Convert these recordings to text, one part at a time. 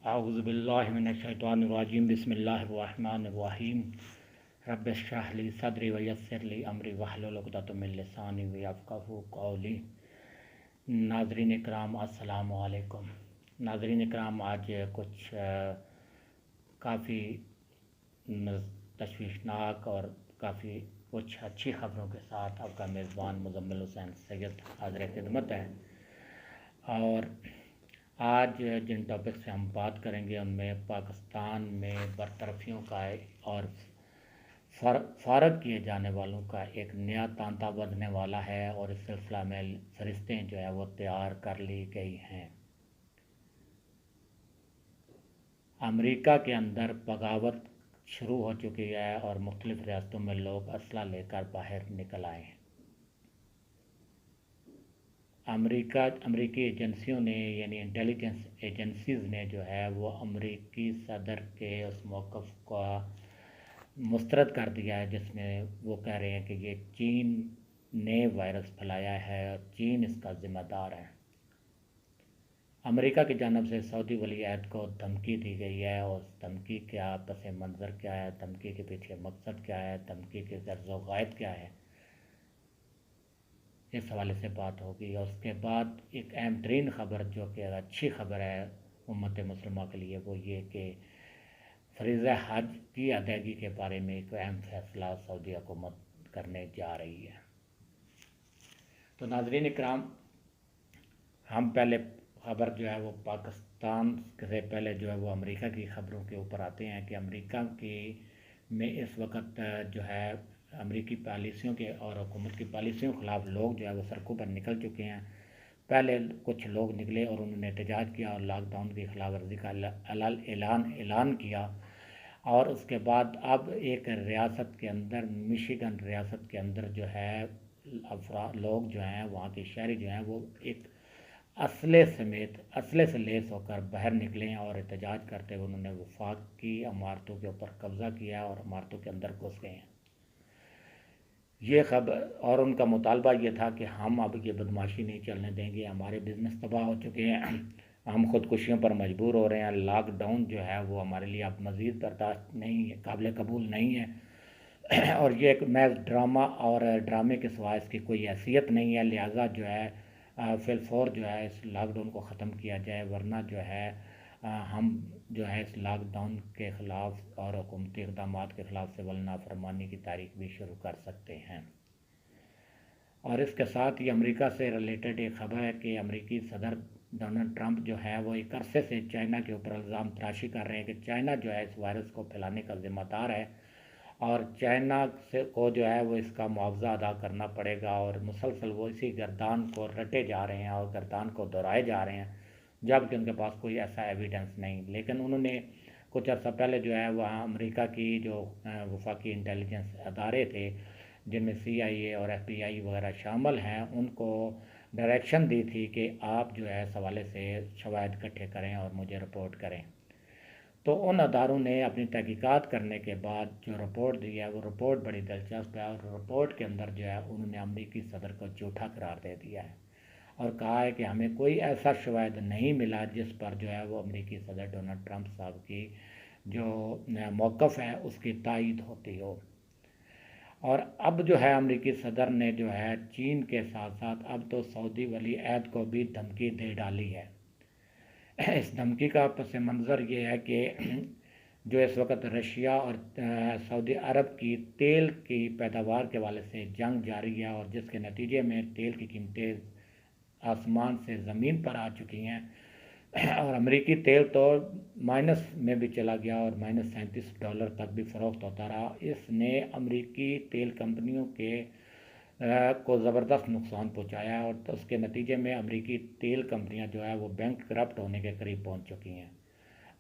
अऊज़ुबिल्लाहि मिनश्शैतानिर्रजीम बिस्मिल्लाहिर्रहमानिर्रहीम रब्बि इश्रह ली सदरी व यस्सिर ली अमरी वहलुल उक़दतम मिन लिसानी यफ़क़हू क़ौली। नाज़रीन इकराम अस्सलामु अलैकुम। नाज़रीन इकराम, आज कुछ काफ़ी तशवीशनाक और काफ़ी कुछ अच्छी ख़बरों के साथ आपका मेज़बान मुज़म्मिल हुसैन सैयद हाज़िर खिदमत है। और आज जिन टॉपिक से हम बात करेंगे उनमें पाकिस्तान में बरतरफियों का और फ़ारग किए जाने वालों का एक नया तांता बंधने वाला है और इस सिलसिला में फरिश्तें जो है वो तैयार कर ली गई हैं। अमेरिका के अंदर बगावत शुरू हो चुकी है और मुख्तलिफ़ रियासतों में लोग असला लेकर बाहर निकल आए हैं। अमेरिकी एजेंसियों ने यानी इंटेलिजेंस एजेंसीज़ ने जो है वो अमेरिकी सदर के उस मौक़िफ़ का मुस्तरद कर दिया है जिसमें वो कह रहे हैं कि ये चीन ने वायरस फैलाया है और चीन इसका ज़िम्मेदार है। अमेरिका की जानिब से सऊदी वली अहद को धमकी दी गई है और उस धमकी का पस मंज़र क्या है, धमकी के पीछे मकसद क्या है, धमकी के गर्ज़-ओ-ग़ायत क्या है, इस हवाले से बात होगी। और उसके बाद एक अहम तरीन ख़बर जो कि अच्छी ख़बर है उम्मत मुस्लिमा के लिए, वो ये कि फ़रीज़ा हज की अदायगी के बारे में एक अहम फ़ैसला सऊदी हुकूमत करने जा रही है। तो नाज़रीन इकराम, हम पहले ख़बर जो है वो पाकिस्तान से पहले जो है वो अमेरिका की ख़बरों के ऊपर आते हैं कि अमेरिका की में इस वक्त जो है अमेरिकी पॉलिसियों के और हुकूमत की पॉलिसियों के ख़िलाफ़ लोग जो है वो सड़कों पर निकल चुके हैं। पहले कुछ लोग निकले और उन्होंने एहतजाज किया और लॉकडाउन की खिलाफ वर्जी का ऐलान किया। और उसके बाद अब एक रियासत के अंदर, मिशिगन रियासत के अंदर जो है लोग जो हैं, वहाँ के शहरी जो हैं, वो एक असले से लैस होकर बाहर निकले और एहतजाज करते हुए उन्होंने वफाक की इमारतों के ऊपर कब्ज़ा किया और इमारतों के अंदर घुस गए हैं। ये खबर और उनका मुतालबा ये था कि हम अब ये बदमाशी नहीं चलने देंगे, हमारे बिज़नेस तबाह हो चुके हैं, हम ख़ुदकुशियों पर मजबूर हो रहे हैं, लॉकडाउन जो है वो हमारे लिए अब मज़ीद बर्दाश्त नहीं है, काबिल कबूल नहीं है और ये एक महज ड्रामा और ड्रामे के सिवा इसकी कोई हैसियत नहीं है। लिहाजा जो है फिलफौर जो है इस लॉकडाउन को ख़त्म किया जाए, वरना जो है हम जो है इस लॉकडाउन के ख़िलाफ़ और हुकूमती इक़दामात के ख़िलाफ़ सिविल नाफरमानी की तारीख भी शुरू कर सकते हैं। और इसके साथ ही अमेरिका से रिलेटेड एक ख़बर है कि अमेरिकी सदर डोनाल्ड ट्रंप जो है वो एक अरसे से चाइना के ऊपर इल्ज़ाम तराशी कर रहे हैं कि चाइना जो है इस वायरस को फैलाने का ज़िम्मेदार है और चाइना से को जो है वो इसका मुआवजा अदा करना पड़ेगा। और मुसलसल वो इसी गर्दान को रटे जा रहे हैं और गर्दान को दोहराए जा रहे हैं, जबकि उनके पास कोई ऐसा एविडेंस नहीं। लेकिन उन्होंने कुछ अर्सा पहले जो है वहाँ अमेरिका की जो वफाकी इंटेलिजेंस अदारे थे, जिनमें CIA और FBI वगैरह शामिल हैं, उनको डायरेक्शन दी थी कि आप जो है इस हवाले से शवाहिद इकट्ठे करें और मुझे रिपोर्ट करें। तो उन अदारों ने अपनी तहकीकात करने के बाद जो रिपोर्ट दी है वो रिपोर्ट बड़ी दिलचस्प है और रिपोर्ट के अंदर जो है उन्होंने अमेरिकी सदर को झूठा करार दे दिया है और कहा है कि हमें कोई ऐसा शवाहिद नहीं मिला जिस पर जो है वो अमेरिकी सदर डोनाल्ड ट्रंप साहब की जो मौक़िफ़ है उसकी तायीद होती हो। और अब जो है अमेरिकी सदर ने जो है चीन के साथ साथ अब तो सऊदी वली अहद को भी धमकी दे डाली है। इस धमकी का पस मंज़र ये है कि जो इस वक्त रशिया और सऊदी अरब की तेल की पैदावार के हवाले से जंग जारी है और जिसके नतीजे में तेल की कीमतें आसमान से ज़मीन पर आ चुकी हैं और अमेरिकी तेल तो माइनस में भी चला गया और -$37 तक भी फ़रोख्त होता रहा। इसने अमेरिकी तेल कंपनियों के को ज़बरदस्त नुकसान पहुंचाया और तो उसके नतीजे में अमेरिकी तेल कंपनियां जो है वो बैंकक्रप्ट होने के करीब पहुंच चुकी हैं।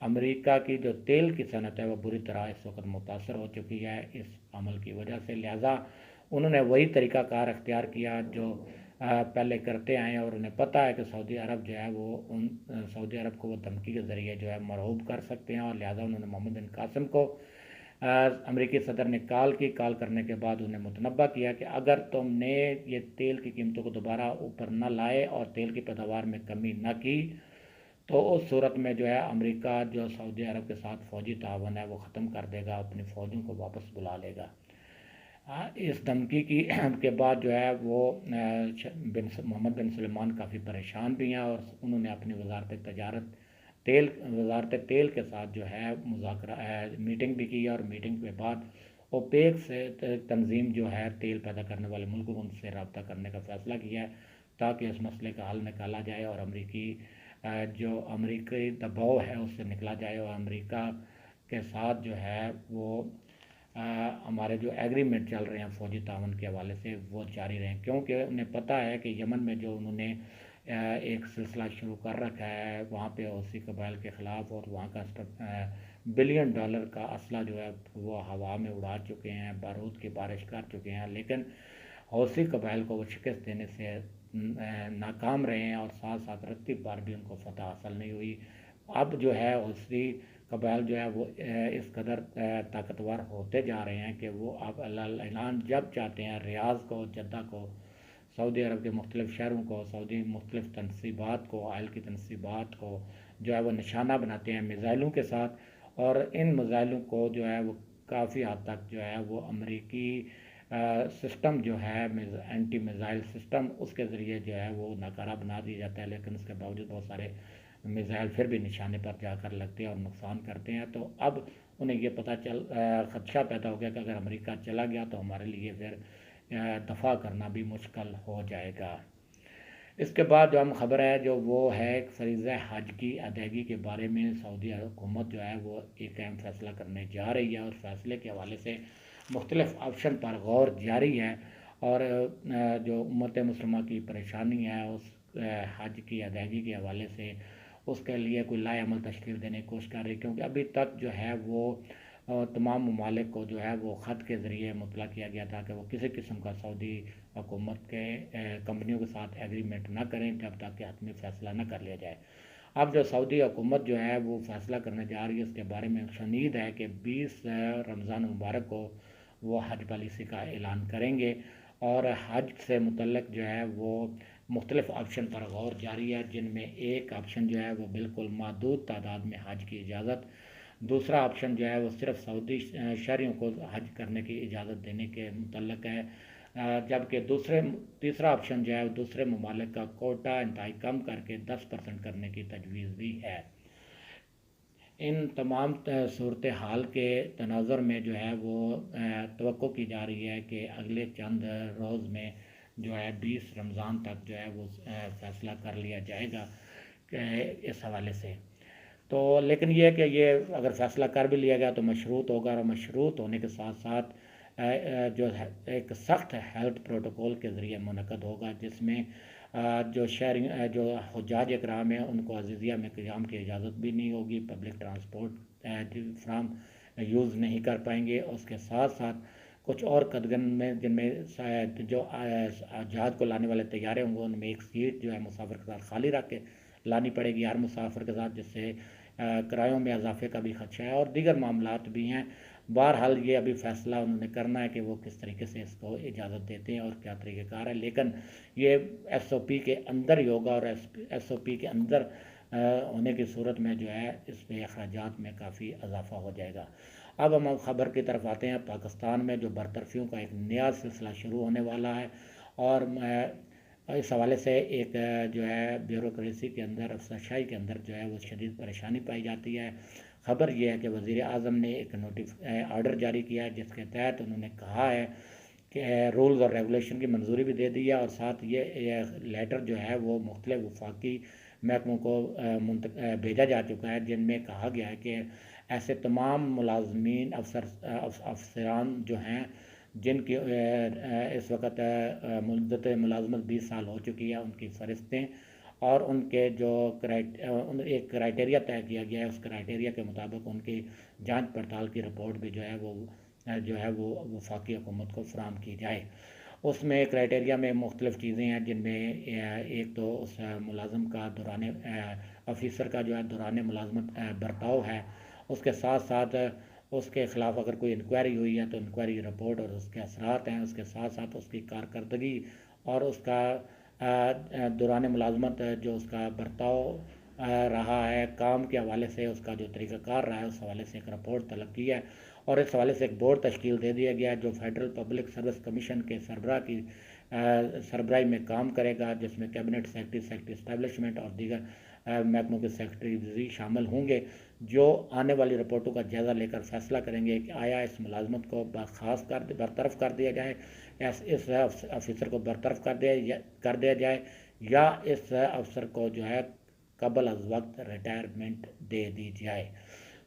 अमेरिका की जो तेल की सनत है वो बुरी तरह इस वक्त मुतासर हो चुकी है इस अमल की वजह से। लिहाजा उन्होंने वही तरीक़ाकार अख्तियार किया जो पहले करते आए और उन्हें पता है कि सऊदी अरब जो है वो सऊदी अरब को वो धमकी के ज़रिए जो है मरहूब कर सकते हैं। और लिहाजा उन्होंने मोहम्मद बिन कासिम को अमेरिकी सदर ने कॉल करने के बाद उन्हें मुतनब्बा किया कि अगर तुमने ये तेल की कीमतों को दोबारा ऊपर न लाए और तेल की पैदावार में कमी न की तो उस सूरत में जो है अमेरिका जो सऊदी अरब के साथ फ़ौजी तावन है वो ख़त्म कर देगा, अपनी फ़ौजों को वापस बुला लेगा। इस धमकी की के बाद जो है वो मोहम्मद बिन सलमान काफ़ी परेशान भी हैं और उन्होंने अपनी वजारत तेल के साथ जो है मुज़ाकरा मीटिंग भी की और मीटिंग के बाद ओपेक से तंजीम जो है तेल पैदा करने वाले मुल्कों को उनसे रब्ता करने का फ़ैसला किया है ताकि इस मसले का हल निकाला जाए और जो अमरीकी दबाव है उससे निकला जाए और अमेरिका के साथ जो है वो हमारे जो एग्रीमेंट चल रहे हैं फ़ौजी तावन के हवाले से वो जारी रहें, क्योंकि उन्हें पता है कि यमन में जो उन्होंने एक सिलसिला शुरू कर रखा है वहाँ पे हौसी कबाइल के ख़िलाफ़ और वहाँ का बिलियन डॉलर का असला जो है वो हवा में उड़ा चुके हैं, बारूद की बारिश कर चुके हैं, लेकिन हौसी कबाइल को वो शिकस्त देने से नाकाम रहे हैं और साथ साथ रत्ती बार भी उनको फतह हासिल नहीं हुई। अब जो है हौसी कबाइल जो है वो इस कदर ताकतवर होते जा रहे हैं कि वो अब ऐलान जब चाहते हैं रियाज़ को, जद्दा को, सऊदी अरब के मुख्तलिफ़ शहरों को, सऊदी मुख्तलिफ़ तनसीबात को, आयल की तनसीबात को जो है वो निशाना बनाते हैं मिज़ाइलों के साथ और इन मिज़ाइलों को जो है वो काफ़ी हद तक जो है वो अमरीकी सिस्टम जो है एंटी मिज़ाइल सिस्टम उसके ज़रिए जो है वो नाकारा बना दिया जाता है, लेकिन उसके बावजूद बहुत सारे मिज़ाइल फिर भी निशाने पर जाकर लगते हैं और नुकसान करते हैं। तो अब उन्हें ये पता ख़दशा पैदा हो गया कि अगर अमेरिका चला गया तो हमारे लिए फिर दफ़ा करना भी मुश्किल हो जाएगा। इसके बाद जो हम ख़बर है जो वो है फ़रीज़ा हज की अदायगी के बारे में सऊदी हुकूमत जो है वो एक अहम फ़ैसला करने जा रही है और फ़ैसले के हवाले से मुख्तलिफ़ ऑप्शन पर गौर जारी है और जो उम्मत मुस्लिमा की परेशानी है उस हज की अदायगी के हवाले से उसके लिए कोई लाएअमल तश्कील देने की कोशिश कर रही है, क्योंकि अभी तक जो है वो तमाम ममालिक को जो है वो ख़त के ज़रिए मुतला किया गया था कि वो किसी किस्म का सऊदी हुकूमत के कंपनियों के साथ एग्रीमेंट ना करें जब तक कि हतमी फ़ैसला न कर लिया जाए। अब जो सऊदी हुकूमत जो है वो फ़ैसला करने जा रही है उसके बारे में शनीद है कि 20 रमज़ान मुबारक को वो हज पॉलिसी का ऐलान करेंगे और हज से मुतल्लिक़ जो है वो मुख्तलिफ़ ऑप्शन पर गौर जारी है, जिनमें एक ऑप्शन जो है वो बिल्कुल महदूद तादाद में हज की इजाज़त, दूसरा ऑप्शन जो है वो सिर्फ सऊदी शहरियों को हज करने की इजाज़त देने के मुतल्लिक़ है, जबकि तीसरा ऑप्शन जो है दूसरे ममालिक का कोटा इंतहाई कम करके 10% करने की तजवीज़ भी है। इन तमाम सूरत हाल के तनाज़ुर में जो है वो तवक्को की जा रही है कि अगले चंद रोज़ में जो है 20 रमज़ान तक जो है वो फ़ैसला कर लिया जाएगा इस हवाले से। तो लेकिन ये है कि ये अगर फ़ैसला कर भी लिया गया तो मशरूत होगा और मशरूत होने के साथ साथ जो है एक सख्त हेल्थ प्रोटोकॉल के ज़रिए मुनक़द होगा, जिसमें जो हुज्जाज इकराम हैं उनको अज़ीज़िया में क़ियाम की इजाज़त भी नहीं होगी, पब्लिक ट्रांसपोर्ट फ्राम यूज़ नहीं कर पाएंगे। उसके साथ साथ कुछ और कदगन में जिनमें जो जहाज़ को लाने वाले तैयारे होंगे उनमें एक सीट जो है मुसाफिर के साथ खाली रख के लानी पड़ेगी हर मुसाफिर के साथ, जिससे किरायों में इजाफे का भी खदशा है और दीगर मामलात भी हैं। बहरहाल ये अभी फ़ैसला उन्होंने करना है कि वो किस तरीके से इसको इजाज़त देते हैं और क्या तरीक़ेकार है, लेकिन ये SOP के अंदर ही होगा और SOP के अंदर होने की सूरत में जो है इसमें अखराजात में काफ़ी इजाफा हो जाएगा। अब हम ख़बर की तरफ आते हैं। पाकिस्तान में जो बरतरफियों का एक नया सिलसिला शुरू होने वाला है और इस हवाले से एक जो है ब्यूरोक्रेसी के अंदर, अफसरशाही के अंदर जो है वो शदीद परेशानी पाई जाती है। ख़बर यह है कि वज़ीर आज़म ने एक ऑर्डर जारी किया है जिसके तहत उन्होंने कहा है कि रूल्स और रेगुलेशन की मंजूरी भी दे दी है और साथ ये लेटर जो है वो मुख्तलिफ वफाकी महकमों को भेजा जा चुका है, जिनमें कहा गया है कि ऐसे तमाम मुलाजमीन अफसरान जो हैं जिनकी इस वक्त मुद्दत मुलाजमत 20 साल हो चुकी है उनकी फ़हरिस्तें और उनके जो एक क्राइटेरिया तय किया गया है उस क्राइटेरिया के मुताबिक उनकी जांच पड़ताल की रिपोर्ट भी जो है वो वफाकी हुकूमत को फराहम की जाए। उसमें क्राइटेरिया में मुख्तलिफ़ चीज़ें हैं, जिनमें एक तो उस मुलाज़म का ऑफिसर का जो है दौरान मुलाजमत बर्ताव है, उसके साथ साथ उसके ख़िलाफ़ अगर कोई इंक्वायरी हुई है तो इंक्वायरी रिपोर्ट और उसके असरात हैं, उसके साथ साथ उसकी कारकर्दगी और उसका दौरान मुलाजमत जो उसका बर्ताव रहा है, काम के हवाले से उसका जो तरीक़ाकार रहा है, उस हवाले से एक रिपोर्ट तलब की है और इस हवाले से एक बोर्ड तश्कील दे दिया गया है जो फेडरल पब्लिक सर्विस कमीशन के सरबराह की सरबराही में काम करेगा, जिसमें कैबिनेट सेक्रेटरी, सेक्रेटरी इस्टेब्लिशमेंट और दीगर महकमों के सेक्रेटरी भी शामिल होंगे, जो आने वाली रिपोर्टों का जायज़ा लेकर फैसला करेंगे कि आया इस मुलाजमत को बरतरफ़ कर दिया जाए, इस अफसर को बरतरफ़ कर दिया जाए या इस अफसर को जो है कबल अज़ वक्त रिटायरमेंट दे दी जाए।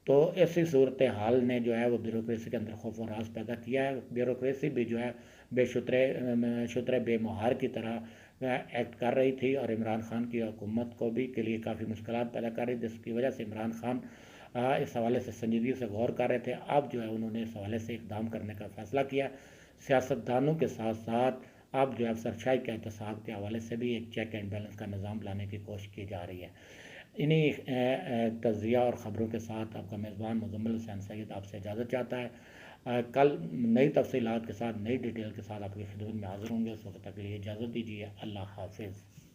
तो ऐसी सूरत हाल ने जो है वो ब्यूरोक्रेसी के अंदर खौफ और राज पैदा किया है। ब्यूरोक्रेसी भी जो है शुतरे बेमुहार की तरह एक्ट कर रही थी और इमरान खान की हुकूमत को भी के लिए काफ़ी मुश्किलात पैदा कर रही, जिसकी वजह से इमरान खान इस हवाले से संजीदगी से गौर कर रहे थे। अब जो है उन्होंने इस हवाले से इक़दाम करने का फ़ैसला किया। सियासतदानों के साथ साथ अब जो है अफसरशाही के एहतसाब के हवाले से भी एक चेक एंड बैलेंस का निज़ाम लाने की कोशिश की जा रही है। इन्हीं तज़िया और ख़बरों के साथ आपका मेज़बान मुज़म्मिल हुसैन सैयद आपसे इजाज़त चाहता है। कल नई तफ़सीलात के साथ, नई डिटेल के साथ आपकी खिदमत में हाज़िर होंगे। उस वक्त तक के लिए इजाज़त दीजिए। अल्लाह हाफ़िज़।